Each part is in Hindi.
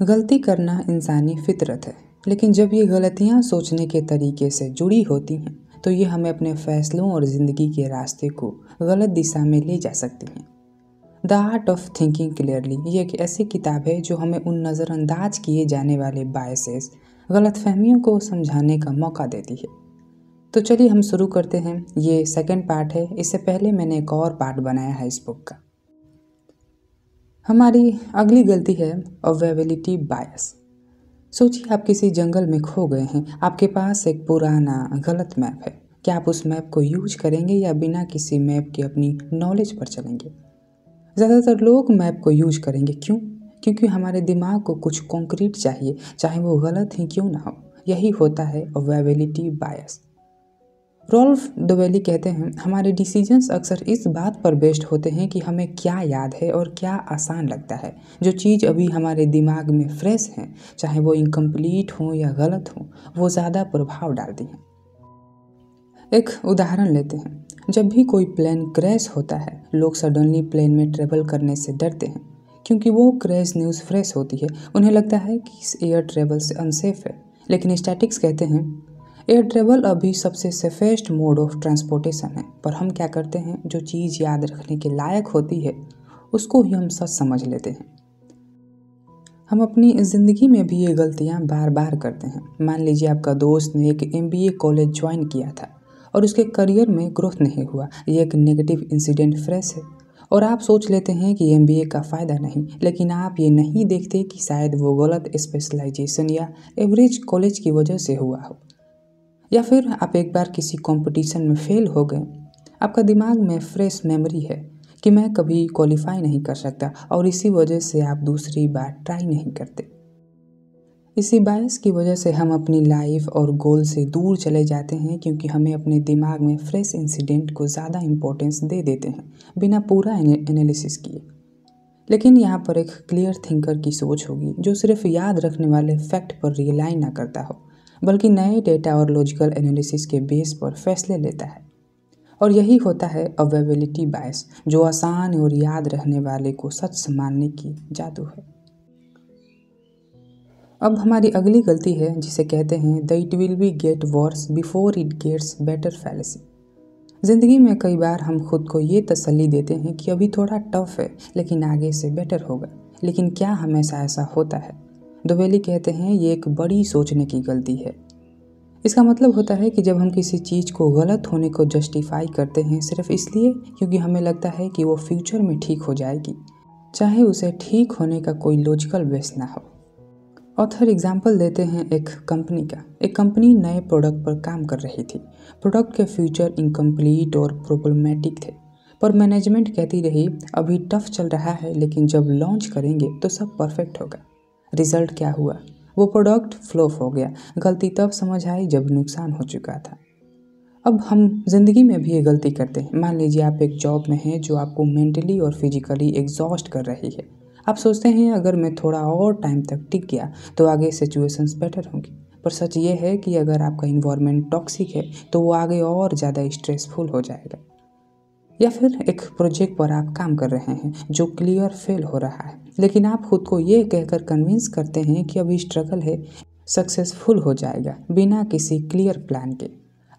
गलती करना इंसानी फितरत है, लेकिन जब ये गलतियाँ सोचने के तरीके से जुड़ी होती हैं तो ये हमें अपने फैसलों और ज़िंदगी के रास्ते को गलत दिशा में ले जा सकती हैं। The art of thinking clearly ये एक ऐसी किताब है जो हमें उन नज़रअंदाज किए जाने वाले बायसेस, गलतफहमियों को समझाने का मौका देती है। तो चलिए हम शुरू करते हैं। ये सेकंड पार्ट है। इससे पहले मैंने एक और पार्ट बनाया है इस बुक का। हमारी अगली गलती है अवेलेबिलिटी बायस। सोचिए आप किसी जंगल में खो गए हैं। आपके पास एक पुराना गलत मैप है। क्या आप उस मैप को यूज करेंगे या बिना किसी मैप के अपनी नॉलेज पर चलेंगे? ज़्यादातर लोग मैप को यूज करेंगे। क्यों? क्योंकि हमारे दिमाग को कुछ कॉन्क्रीट चाहिए, चाहे वो गलत ही क्यों ना हो। यही होता है अवेलेबिलिटी बायस। रॉल्फ डोवेली कहते हैं, हमारे डिसीजंस अक्सर इस बात पर बेस्ड होते हैं कि हमें क्या याद है और क्या आसान लगता है। जो चीज़ अभी हमारे दिमाग में फ्रेश है, चाहे वो इनकम्प्लीट हो या गलत हो, वो ज़्यादा प्रभाव डालती हैं। एक उदाहरण लेते हैं। जब भी कोई प्लेन क्रैश होता है, लोग सडनली प्लेन में ट्रेवल करने से डरते हैं क्योंकि वो क्रैश न्यूज़ फ्रेश होती है। उन्हें लगता है कि इस एयर ट्रेवल से अनसेफ है। लेकिन स्टैटिक्स कहते हैं एयर ट्रेवल अभी सबसे सेफेस्ट मोड ऑफ ट्रांसपोर्टेशन है। पर हम क्या करते हैं, जो चीज़ याद रखने के लायक होती है उसको ही हम सच समझ लेते हैं। हम अपनी ज़िंदगी में भी ये गलतियाँ बार बार करते हैं। मान लीजिए आपका दोस्त ने एक MBA कॉलेज ज्वाइन किया था और उसके करियर में ग्रोथ नहीं हुआ। ये एक नेगेटिव इंसिडेंट फ्रेश है और आप सोच लेते हैं कि MBA का फ़ायदा नहीं, लेकिन आप ये नहीं देखते कि शायद वो गलत स्पेशलाइजेशन या एवरेज कॉलेज की वजह से हुआ हो। या फिर आप एक बार किसी कंपटीशन में फेल हो गए। आपका दिमाग में फ्रेश मेमोरी है कि मैं कभी क्वालिफाई नहीं कर सकता और इसी वजह से आप दूसरी बार ट्राई नहीं करते। इसी बायस की वजह से हम अपनी लाइफ और गोल से दूर चले जाते हैं क्योंकि हमें अपने दिमाग में फ्रेश इंसिडेंट को ज़्यादा इम्पोर्टेंस दे देते हैं बिना पूरा एनालिसिस किए। लेकिन यहाँ पर एक क्लियर थिंकर की सोच होगी जो सिर्फ याद रखने वाले फैक्ट पर रियलाई ना करता हो, बल्कि नए डेटा और लॉजिकल एनालिसिस के बेस पर फैसले लेता है। और यही होता है अवेलेबिलिटी बायस, जो आसान और याद रहने वाले को सच मानने की जादू है। अब हमारी अगली गलती है जिसे कहते हैं the it will be get worse before it gets better fallacy. ज़िंदगी में कई बार हम खुद को ये तसल्ली देते हैं कि अभी थोड़ा टफ है लेकिन आगे से बेटर होगा। लेकिन क्या हमेशा ऐसा होता है? डोवेली कहते हैं ये एक बड़ी सोचने की गलती है। इसका मतलब होता है कि जब हम किसी चीज़ को गलत होने को जस्टिफाई करते हैं सिर्फ इसलिए क्योंकि हमें लगता है कि वो फ्यूचर में ठीक हो जाएगी, चाहे उसे ठीक होने का कोई लॉजिकल बेस ना हो। ऑथर एग्जाम्पल देते हैं एक कंपनी का। एक कंपनी नए प्रोडक्ट पर काम कर रही थी। प्रोडक्ट के फीचर इनकम्प्लीट और प्रॉब्लमेटिक थे, पर मैनेजमेंट कहती रही अभी टफ चल रहा है लेकिन जब लॉन्च करेंगे तो सब परफेक्ट होगा। रिजल्ट क्या हुआ? वो प्रोडक्ट फ्लॉप हो गया। गलती तब समझ आई जब नुकसान हो चुका था। अब हम जिंदगी में भी ये गलती करते हैं। मान लीजिए आप एक जॉब में हैं जो आपको मेंटली और फिजिकली एग्जॉस्ट कर रही है। आप सोचते हैं अगर मैं थोड़ा और टाइम तक टिक गया तो आगे सिचुएशंस बेटर होंगी। पर सच ये है कि अगर आपका इन्वायरमेंट टॉक्सिक है तो वो आगे और ज़्यादा स्ट्रेसफुल हो जाएगा। या फिर एक प्रोजेक्ट पर आप काम कर रहे हैं जो क्लियर फेल हो रहा है, लेकिन आप खुद को ये कहकर कन्विंस करते हैं कि अभी स्ट्रगल है, सक्सेसफुल हो जाएगा बिना किसी क्लियर प्लान के।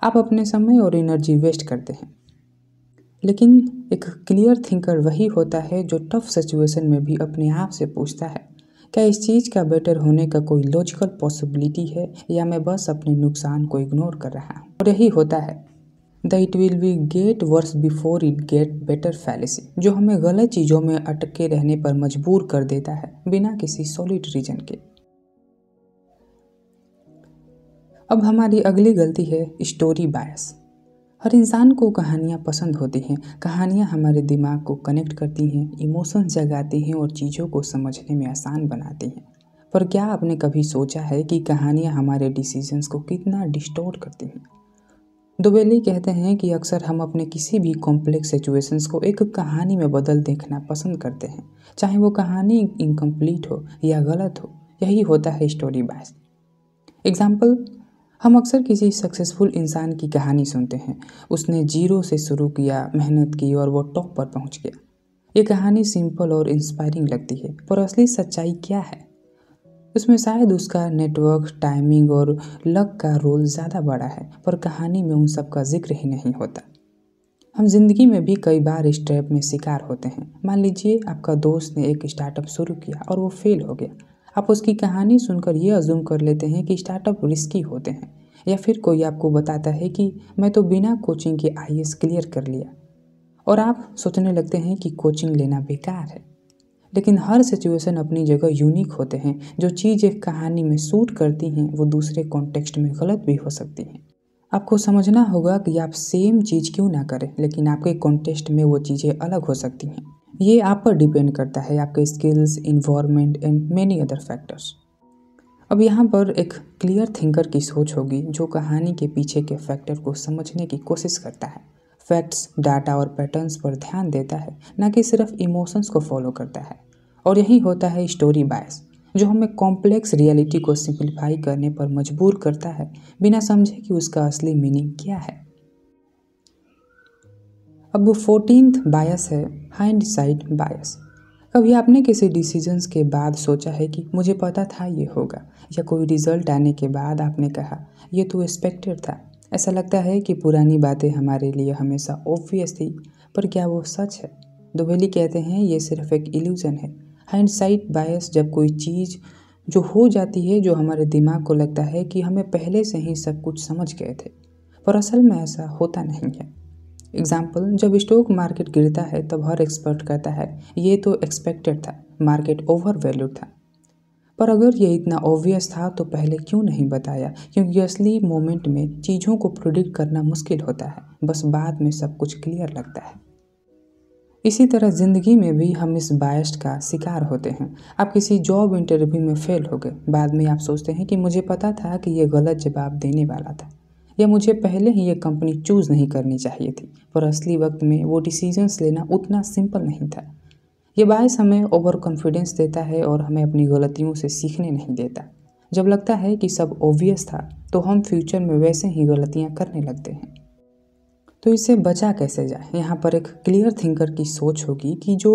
आप अपने समय और एनर्जी वेस्ट करते हैं। लेकिन एक क्लियर थिंकर वही होता है जो टफ सिचुएशन में भी अपने आप से पूछता है, क्या इस चीज़ का बेटर होने का कोई लॉजिकल पॉसिबिलिटी है या मैं बस अपने नुकसान को इग्नोर कर रहा हूँ। और यही होता है the it will be get worse before it get better fallacy, जो हमें गलत चीज़ों में अटके रहने पर मजबूर कर देता है बिना किसी सॉलिड रीजन के। अब हमारी अगली गलती है स्टोरी बायस। हर इंसान को कहानियाँ पसंद होती हैं। कहानियाँ हमारे दिमाग को कनेक्ट करती हैं, इमोशंस जगाती हैं और चीज़ों को समझने में आसान बनाती हैं। पर क्या आपने कभी सोचा है कि कहानियाँ हमारे डिसीजंस को कितना डिस्टॉर्ट करती हैं? डोवेली कहते हैं कि अक्सर हम अपने किसी भी कॉम्प्लेक्स सिचुएशंस को एक कहानी में बदल देखना पसंद करते हैं, चाहे वो कहानी इनकम्प्लीट हो या गलत हो। यही होता है स्टोरी बायस। एग्जाम्पल, हम अक्सर किसी सक्सेसफुल इंसान की कहानी सुनते हैं। उसने जीरो से शुरू किया, मेहनत की और वो टॉप पर पहुंच गया। ये कहानी सिंपल और इंस्पायरिंग लगती है, पर असली सच्चाई क्या है? उसमें शायद उसका नेटवर्क, टाइमिंग और लक का रोल ज़्यादा बड़ा है, पर कहानी में उन सब का जिक्र ही नहीं होता। हम जिंदगी में भी कई बार इस ट्रैप में शिकार होते हैं। मान लीजिए आपका दोस्त ने एक स्टार्टअप शुरू किया और वो फेल हो गया। आप उसकी कहानी सुनकर ये अज्यूम कर लेते हैं कि स्टार्टअप रिस्की होते हैं, या फिर कोई आपको बताता है कि मैं तो बिना कोचिंग के आईएएस क्लियर कर लिया, और आप सोचने लगते हैं कि कोचिंग लेना बेकार है। लेकिन हर सिचुएशन अपनी जगह यूनिक होते हैं। जो चीज़ एक कहानी में सूट करती हैं वो दूसरे कॉन्टेक्स्ट में गलत भी हो सकती हैं। आपको समझना होगा कि आप सेम चीज़ क्यों ना करें, लेकिन आपके कॉन्टेक्स्ट में वो चीज़ें अलग हो सकती हैं। ये आप पर डिपेंड करता है, आपके skills, environment and many other factors. अब यहाँ पर एक क्लियर थिंकर की सोच होगी जो कहानी के पीछे के फैक्टर को समझने की कोशिश करता है, फैक्ट्स, डाटा और पैटर्न्स पर ध्यान देता है, ना कि सिर्फ इमोशंस को फॉलो करता है। और यही होता है स्टोरी बायस, जो हमें कॉम्प्लेक्स रियलिटी को सिंप्लीफाई करने पर मजबूर करता है, बिना समझे कि उसका असली मीनिंग क्या है। अब 14th बायस है हाइंडसाइट बायस। कभी आपने किसी डिसीजंस के बाद सोचा है कि मुझे पता था ये होगा, या कोई रिजल्ट आने के बाद आपने कहा ये तो एक्सपेक्टेड था। ऐसा लगता है कि पुरानी बातें हमारे लिए हमेशा ऑब्वियस थी, पर क्या वो सच है? दोवेली कहते हैं ये सिर्फ एक इल्यूजन है। हाइंडसाइट बायस जब कोई चीज़ जो हो जाती है जो हमारे दिमाग को लगता है कि हमें पहले से ही सब कुछ समझ गए थे, पर असल में ऐसा होता नहीं है। एग्जाम्पल, जब स्टॉक मार्केट गिरता है तब हर एक्सपर्ट कहता है ये तो एक्सपेक्टेड था, मार्केट ओवर वैल्यूड था। पर अगर ये इतना ऑब्वियस था तो पहले क्यों नहीं बताया? क्योंकि असली मोमेंट में चीज़ों को प्रिडिक्ट करना मुश्किल होता है, बस बाद में सब कुछ क्लियर लगता है। इसी तरह ज़िंदगी में भी हम इस बायस का शिकार होते हैं। आप किसी जॉब इंटरव्यू में फेल हो गए, बाद में आप सोचते हैं कि मुझे पता था कि ये गलत जवाब देने वाला था, या मुझे पहले ही ये कंपनी चूज़ नहीं करनी चाहिए थी। पर असली वक्त में वो डिसीजंस लेना उतना सिंपल नहीं था। ये बायस हमें ओवर कॉन्फिडेंस देता है और हमें अपनी गलतियों से सीखने नहीं देता। जब लगता है कि सब ऑब्वियस था तो हम फ्यूचर में वैसे ही गलतियाँ करने लगते हैं। तो इससे बचा कैसे जाए? यहाँ पर एक क्लियर थिंकर की सोच होगी कि जो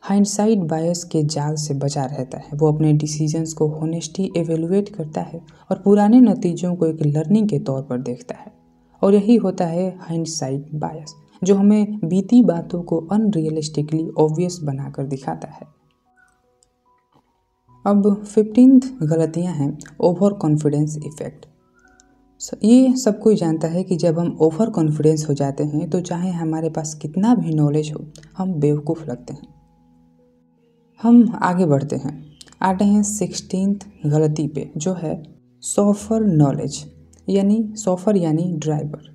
हाइंडसाइट बायस के जाल से बचा रहता है वो अपने डिसीजंस को होनेस्टी एवेलुएट करता है और पुराने नतीजों को एक लर्निंग के तौर पर देखता है। और यही होता है हाइंडसाइट बायस, जो हमें बीती बातों को अनरियलिस्टिकली ऑब्वियस बनाकर दिखाता है। अब 15th गलतियाँ हैं ओवर कॉन्फिडेंस इफेक्ट। ये सब कोई जानता है कि जब हम ओवर कॉन्फिडेंस हो जाते हैं तो चाहे हमारे पास कितना भी नॉलेज हो, हम बेवकूफ़ लगते हैं। हम आगे बढ़ते हैं, आते हैं 16th गलती पे, जो है सोफर नॉलेज, यानी ड्राइवर।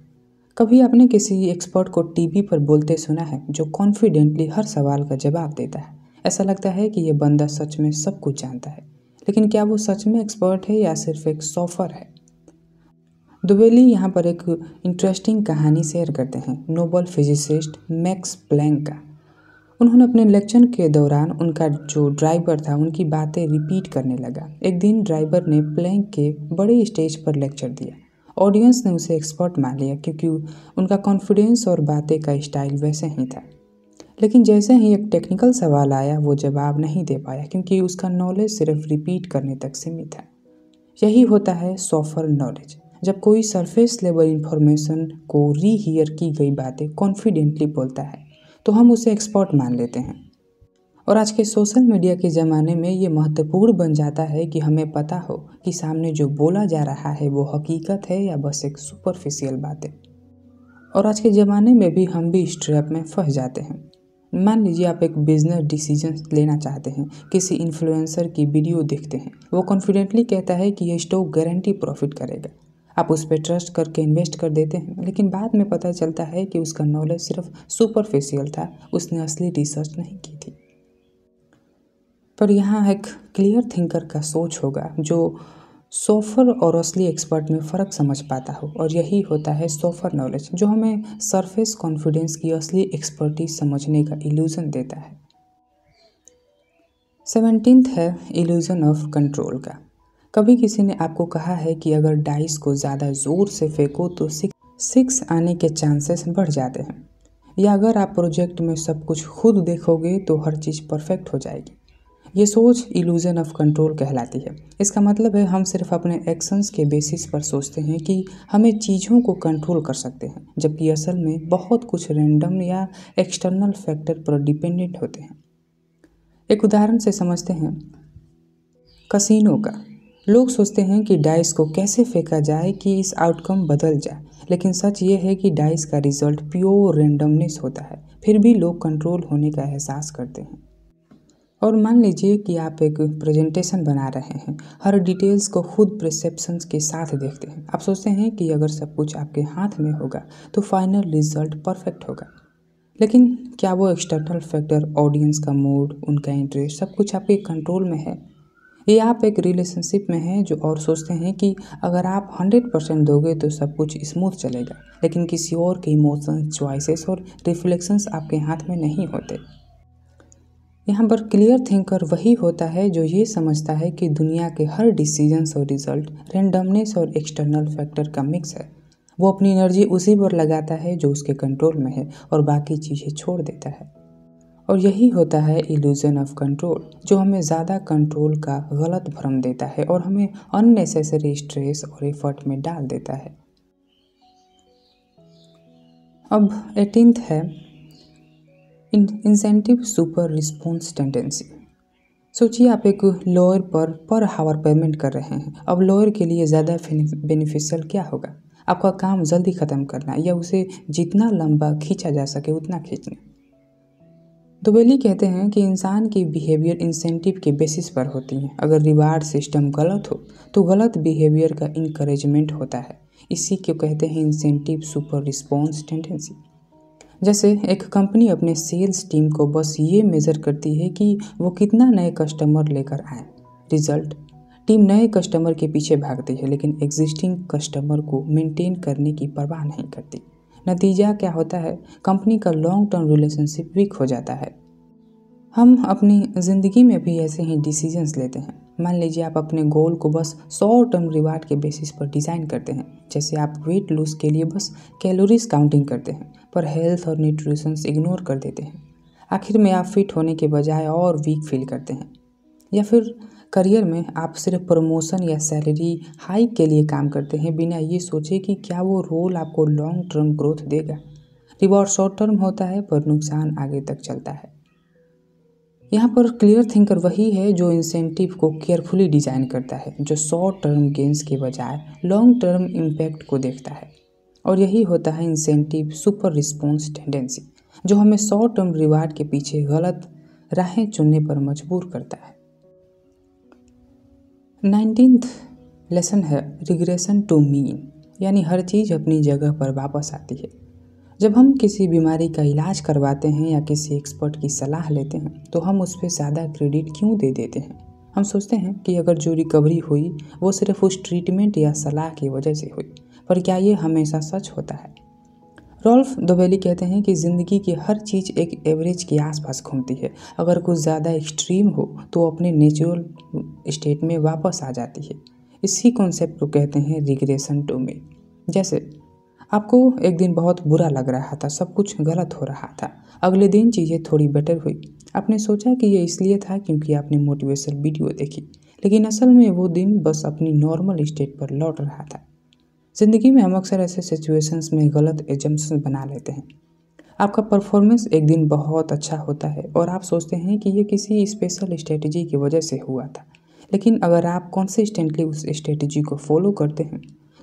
कभी आपने किसी एक्सपर्ट को टीवी पर बोलते सुना है जो कॉन्फिडेंटली हर सवाल का जवाब देता है? ऐसा लगता है कि ये बंदा सच में सब कुछ जानता है, लेकिन क्या वो सच में एक्सपर्ट है या सिर्फ एक सोफर है? दुबेली यहाँ पर एक इंटरेस्टिंग कहानी शेयर करते हैं नोबेल फिजिसिस्ट मैक्स प्लैंक का। उन्होंने अपने लेक्चर के दौरान उनका जो ड्राइवर था उनकी बातें रिपीट करने लगा। एक दिन ड्राइवर ने प्लैंक के बड़े स्टेज पर लेक्चर दिया। ऑडियंस ने उसे एक्सपर्ट मान लिया क्योंकि उनका कॉन्फिडेंस और बातें का स्टाइल वैसे ही था। लेकिन जैसे ही एक टेक्निकल सवाल आया वो जवाब नहीं दे पाया क्योंकि उसका नॉलेज सिर्फ रिपीट करने तक सीमित था। यही होता है सोफर नॉलेज। जब कोई सरफेस लेवल इंफॉर्मेशन को रीहियर की गई बातें कॉन्फिडेंटली बोलता है तो हम उसे एक्सपर्ट मान लेते हैं। और आज के सोशल मीडिया के ज़माने में ये महत्वपूर्ण बन जाता है कि हमें पता हो कि सामने जो बोला जा रहा है वो हकीकत है या बस एक सुपरफिशियल बात है। और आज के ज़माने में भी हम भी इस ट्रैप में फंस जाते हैं। मान लीजिए आप एक बिजनेस डिसीजन लेना चाहते हैं, किसी इन्फ्लुएंसर की वीडियो देखते हैं, वो कॉन्फिडेंटली कहता है कि ये स्टॉक गारंटी प्रॉफिट करेगा। आप उस पर ट्रस्ट करके इन्वेस्ट कर देते हैं, लेकिन बाद में पता चलता है कि उसका नॉलेज सिर्फ सुपरफिशियल था, उसने असली रिसर्च नहीं की थी। पर यहाँ एक क्लियर थिंकर का सोच होगा जो सोफर और असली एक्सपर्ट में फ़र्क समझ पाता हो, और यही होता है सोफर नॉलेज, जो हमें सरफेस कॉन्फिडेंस की असली एक्सपर्टीज समझने का इल्यूज़न देता है। 17th है इल्यूज़न ऑफ कंट्रोल का। कभी किसी ने आपको कहा है कि अगर डाइस को ज़्यादा ज़ोर से फेंको तो सिक्स आने के चांसेस बढ़ जाते हैं, या अगर आप प्रोजेक्ट में सब कुछ खुद देखोगे तो हर चीज़ परफेक्ट हो जाएगी। ये सोच इल्यूजन ऑफ कंट्रोल कहलाती है। इसका मतलब है हम सिर्फ अपने एक्शंस के बेसिस पर सोचते हैं कि हमें चीज़ों को कंट्रोल कर सकते हैं, जबकि असल में बहुत कुछ रैंडम या एक्सटर्नल फैक्टर पर डिपेंडेंट होते हैं। एक उदाहरण से समझते हैं कसिनो का। लोग सोचते हैं कि डाइस को कैसे फेंका जाए कि इस आउटकम बदल जाए, लेकिन सच ये है कि डाइस का रिजल्ट प्योर रैंडमनेस होता है, फिर भी लोग कंट्रोल होने का एहसास करते हैं। और मान लीजिए कि आप एक प्रेजेंटेशन बना रहे हैं, हर डिटेल्स को खुद परसेप्शंस के साथ देखते हैं। आप सोचते हैं कि अगर सब कुछ आपके हाथ में होगा तो फाइनल रिजल्ट परफेक्ट होगा, लेकिन क्या वो एक्सटर्नल फैक्टर, ऑडियंस का मूड, उनका इंटरेस्ट, सब कुछ आपके कंट्रोल में है? ये आप एक रिलेशनशिप में हैं जो और सोचते हैं कि अगर आप 100% दोगे तो सब कुछ स्मूथ चलेगा, लेकिन किसी और के इमोशंस, चॉइसेस और रिफ्लेक्शंस आपके हाथ में नहीं होते। यहाँ पर क्लियर थिंकर वही होता है जो ये समझता है कि दुनिया के हर डिसीजंस और रिजल्ट रैंडमनेस और एक्सटर्नल फैक्टर का मिक्स है। वो अपनी एनर्जी उसी पर लगाता है जो उसके कंट्रोल में है और बाकी चीज़ें छोड़ देता है। और यही होता है इल्यूजन ऑफ कंट्रोल, जो हमें ज़्यादा कंट्रोल का गलत भ्रम देता है और हमें अननेसेसरी स्ट्रेस और एफर्ट में डाल देता है। अब 18th है इंसेंटिव सुपर रिस्पॉन्स टेंडेंसी। सोचिए आप एक लॉयर पर हावर पेमेंट कर रहे हैं। अब लॉयर के लिए ज़्यादा बेनिफिशियल क्या होगा? आपका काम जल्दी ख़त्म करना या उसे जितना लंबा खींचा जा सके उतना खींचना। दोवेली कहते हैं कि इंसान की बिहेवियर इंसेंटिव के बेसिस पर होती है। अगर रिवार्ड सिस्टम गलत हो तो गलत बिहेवियर का इंकरेजमेंट होता है। इसी को कहते हैं इंसेंटिव सुपर रिस्पॉन्स टेंडेंसी। जैसे एक कंपनी अपने सेल्स टीम को बस ये मेज़र करती है कि वो कितना नए कस्टमर लेकर आए। रिजल्ट, टीम नए कस्टमर के पीछे भागती है लेकिन एग्जिस्टिंग कस्टमर को मेंटेन करने की परवाह नहीं करती। नतीजा क्या होता है? कंपनी का लॉन्ग टर्म रिलेशनशिप वीक हो जाता है। हम अपनी ज़िंदगी में भी ऐसे ही डिसीजंस लेते हैं। मान लीजिए आप अपने गोल को बस शॉर्ट टर्म रिवार्ड के बेसिस पर डिज़ाइन करते हैं। जैसे आप वेट लूज के लिए बस कैलोरीज काउंटिंग करते हैं पर हेल्थ और न्यूट्रिशंस इग्नोर कर देते हैं। आखिर में आप फिट होने के बजाय और वीक फील करते हैं। या फिर करियर में आप सिर्फ प्रमोशन या सैलरी हाइक के लिए काम करते हैं बिना ये सोचे कि क्या वो रोल आपको लॉन्ग टर्म ग्रोथ देगा। रिवॉर्ड शॉर्ट टर्म होता है पर नुकसान आगे तक चलता है। यहाँ पर क्लियर थिंकर वही है जो इंसेंटिव को केयरफुली डिज़ाइन करता है, जो शॉर्ट टर्म गेंस के बजाय लॉन्ग टर्म इम्पैक्ट को देखता है। और यही होता है इंसेंटिव सुपर रिस्पॉन्स टेंडेंसी, जो हमें शॉर्ट टर्म रिवार्ड के पीछे गलत राहें चुनने पर मजबूर करता है। 19th लेसन है रिग्रेशन टू मीन, यानी हर चीज़ अपनी जगह पर वापस आती है। जब हम किसी बीमारी का इलाज करवाते हैं या किसी एक्सपर्ट की सलाह लेते हैं तो हम उस पर ज़्यादा क्रेडिट क्यों दे देते हैं? हम सोचते हैं कि अगर जो रिकवरी हुई वो सिर्फ उस ट्रीटमेंट या सलाह की वजह से हुई, पर क्या ये हमेशा सच होता है? रॉल्फ दोवेली कहते हैं कि ज़िंदगी की हर चीज़ एक एवरेज के आसपास घूमती है। अगर कुछ ज़्यादा एक्सट्रीम हो तो अपने नेचुरल स्टेट में वापस आ जाती है। इसी कॉन्सेप्ट को कहते हैं रिग्रेशन टू मीन। जैसे आपको एक दिन बहुत बुरा लग रहा था, सब कुछ गलत हो रहा था। अगले दिन चीज़ें थोड़ी बेटर हुई। आपने सोचा कि ये इसलिए था क्योंकि आपने मोटिवेशनल वीडियो देखी, लेकिन असल में वो दिन बस अपनी नॉर्मल स्टेट पर लौट रहा था। ज़िंदगी में हम अक्सर ऐसे सिचुएशंस में गलत एजम्पशन बना लेते हैं। आपका परफॉर्मेंस एक दिन बहुत अच्छा होता है और आप सोचते हैं कि ये किसी स्पेशल स्ट्रेटजी की वजह से हुआ था, लेकिन अगर आप कंसिस्टेंटली उस स्ट्रेटजी को फॉलो करते हैं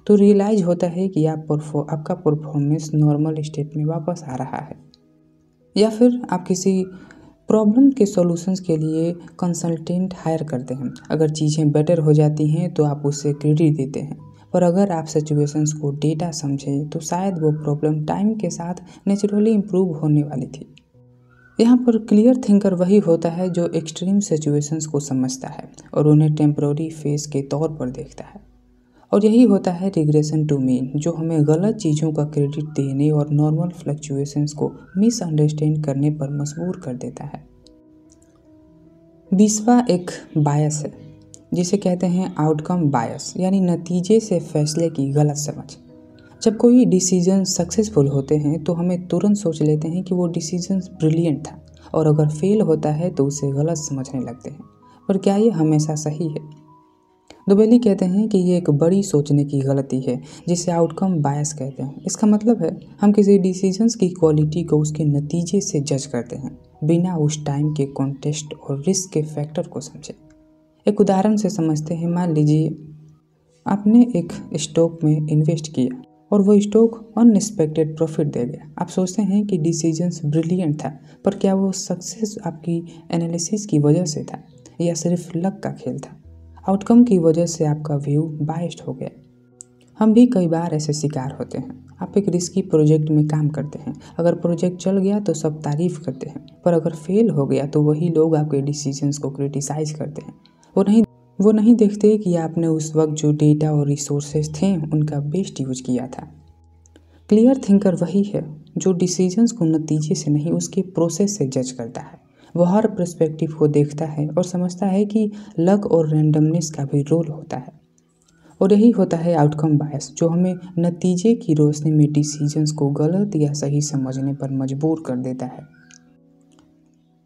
तो रियलाइज होता है कि आपका परफॉर्मेंस नॉर्मल स्टेट में वापस आ रहा है। या फिर आप किसी प्रॉब्लम के सॉल्यूशंस के लिए कंसल्टेंट हायर करते हैं। अगर चीज़ें बेटर हो जाती हैं तो आप उससे क्रेडिट देते हैं, पर अगर आप सिचुएशंस को डेटा समझें तो शायद वो प्रॉब्लम टाइम के साथ नेचुरली इम्प्रूव होने वाली थी। यहाँ पर क्लियर थिंकर वही होता है जो एक्सट्रीम सिचुएशंस को समझता है और उन्हें टेम्पररी फेज के तौर पर देखता है। और यही होता है रिग्रेशन टू मीन, जो हमें गलत चीज़ों का क्रेडिट देने और नॉर्मल फ्लक्चुएशंस को मिसअंडरस्टैंड करने पर मजबूर कर देता है। 20वां एक बायस है जिसे कहते हैं आउटकम बायस, यानी नतीजे से फैसले की गलत समझ। जब कोई डिसीजन सक्सेसफुल होते हैं तो हमें तुरंत सोच लेते हैं कि वो डिसीजन ब्रिलियंट था, और अगर फेल होता है तो उसे गलत समझने लगते हैं। पर क्या ये हमेशा सही है? दोवेली कहते हैं कि ये एक बड़ी सोचने की गलती है जिसे आउटकम बायस कहते हैं। इसका मतलब है हम किसी डिसीजंस की क्वालिटी को उसके नतीजे से जज करते हैं बिना उस टाइम के कॉन्टेक्स्ट और रिस्क के फैक्टर को समझे। एक उदाहरण से समझते हैं। मान लीजिए आपने एक स्टॉक में इन्वेस्ट किया और वो स्टॉक अनएक्सपेक्टेड प्रॉफिट दे गया। आप सोचते हैं कि डिसीजंस ब्रिलियंट था, पर क्या वो सक्सेस आपकी एनालिसिस की वजह से था या सिर्फ लक का खेल था? आउटकम की वजह से आपका व्यू बायस्ड हो गया। हम भी कई बार ऐसे शिकार होते हैं। आप एक रिस्की प्रोजेक्ट में काम करते हैं। अगर प्रोजेक्ट चल गया तो सब तारीफ करते हैं, पर अगर फेल हो गया तो वही लोग आपके डिसीजंस को क्रिटिसाइज करते हैं। वो नहीं देखते कि आपने उस वक्त जो डेटा और रिसोर्सेज थे उनका बेस्ट यूज किया था। क्लियर थिंकर वही है जो डिसीजंस को नतीजे से नहीं उसके प्रोसेस से जज करता है। वो हर पर्सपेक्टिव को देखता है और समझता है कि लक और रैंडमनेस का भी रोल होता है। और यही होता है आउटकम बायस, जो हमें नतीजे की रोशनी में डिसीजंस को गलत या सही समझने पर मजबूर कर देता है।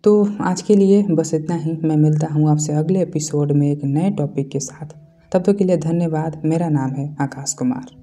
तो आज के लिए बस इतना ही। मैं मिलता हूँ आपसे अगले एपिसोड में एक नए टॉपिक के साथ। तब तक के लिए धन्यवाद। मेरा नाम है आकाश कुमार।